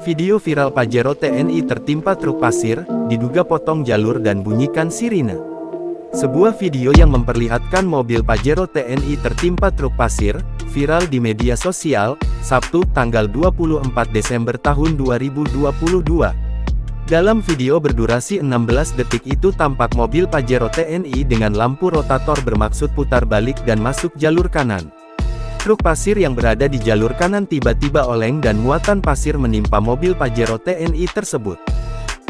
Video viral Pajero TNI tertimpa truk pasir, diduga potong jalur dan bunyikan sirine. Sebuah video yang memperlihatkan mobil Pajero TNI tertimpa truk pasir, viral di media sosial, Sabtu, tanggal 24 Desember tahun 2022. Dalam video berdurasi 16 detik itu tampak mobil Pajero TNI dengan lampu rotator bermaksud putar balik dan masuk jalur kanan. Truk pasir yang berada di jalur kanan tiba-tiba oleng dan muatan pasir menimpa mobil Pajero TNI tersebut.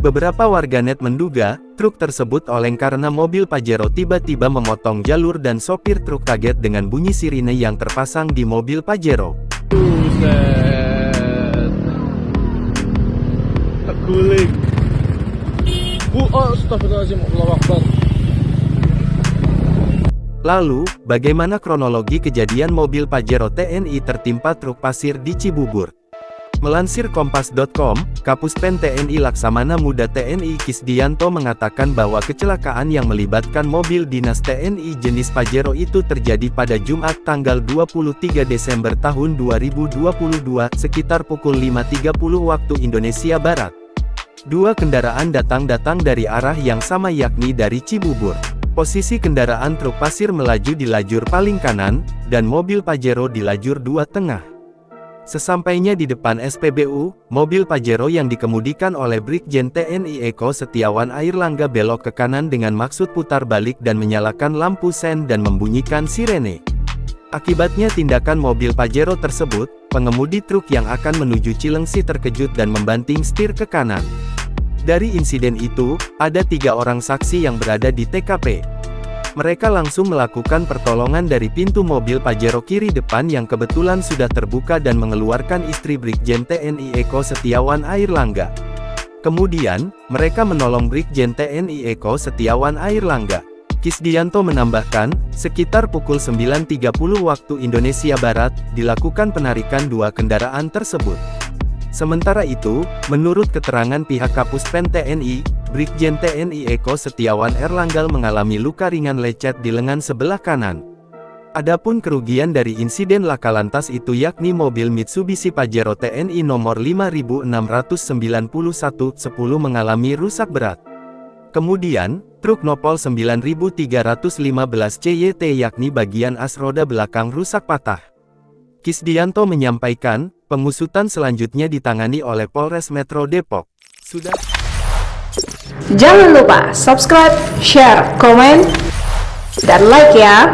Beberapa warganet menduga, truk tersebut oleng karena mobil Pajero tiba-tiba memotong jalur dan sopir truk kaget dengan bunyi sirine yang terpasang di mobil Pajero. Buset. Terguling. Astagfirullahaladzim, Allahu Akbar. Lalu, bagaimana kronologi kejadian mobil Pajero TNI tertimpa truk pasir di Cibubur? Melansir Kompas.com, Kapuspen TNI Laksamana Muda TNI Kisdiyanto mengatakan bahwa kecelakaan yang melibatkan mobil dinas TNI jenis Pajero itu terjadi pada Jumat tanggal 23 Desember tahun 2022 sekitar pukul 5.30 waktu Indonesia Barat. Dua kendaraan datang dari arah yang sama yakni dari Cibubur. Posisi kendaraan truk pasir melaju di lajur paling kanan, dan mobil Pajero di lajur dua tengah. Sesampainya di depan SPBU, mobil Pajero yang dikemudikan oleh Brigjen TNI Eko Setiawan Airlangga belok ke kanan dengan maksud putar balik dan menyalakan lampu sen dan membunyikan sirene. Akibatnya tindakan mobil Pajero tersebut, pengemudi truk yang akan menuju Cilengsi terkejut dan membanting setir ke kanan. Dari insiden itu, ada 3 orang saksi yang berada di TKP. Mereka langsung melakukan pertolongan dari pintu mobil Pajero kiri depan yang kebetulan sudah terbuka dan mengeluarkan istri Brigjen TNI Eko Setiawan Airlangga. Kemudian, mereka menolong Brigjen TNI Eko Setiawan Airlangga. Kisdiyanto menambahkan, sekitar pukul 9.30 waktu Indonesia Barat, dilakukan penarikan dua kendaraan tersebut. Sementara itu, menurut keterangan pihak Kapuspen TNI, Brigjen TNI Eko Setiawan Airlangga mengalami luka ringan lecet di lengan sebelah kanan. Adapun kerugian dari insiden laka lantas itu yakni mobil Mitsubishi Pajero TNI nomor 5691-10 mengalami rusak berat. Kemudian, truk Nopol 9315 CYT yakni bagian as roda belakang rusak patah. Kisdiyanto menyampaikan, pengusutan selanjutnya ditangani oleh Polres Metro Depok. Jangan lupa subscribe, share, komen, dan like ya!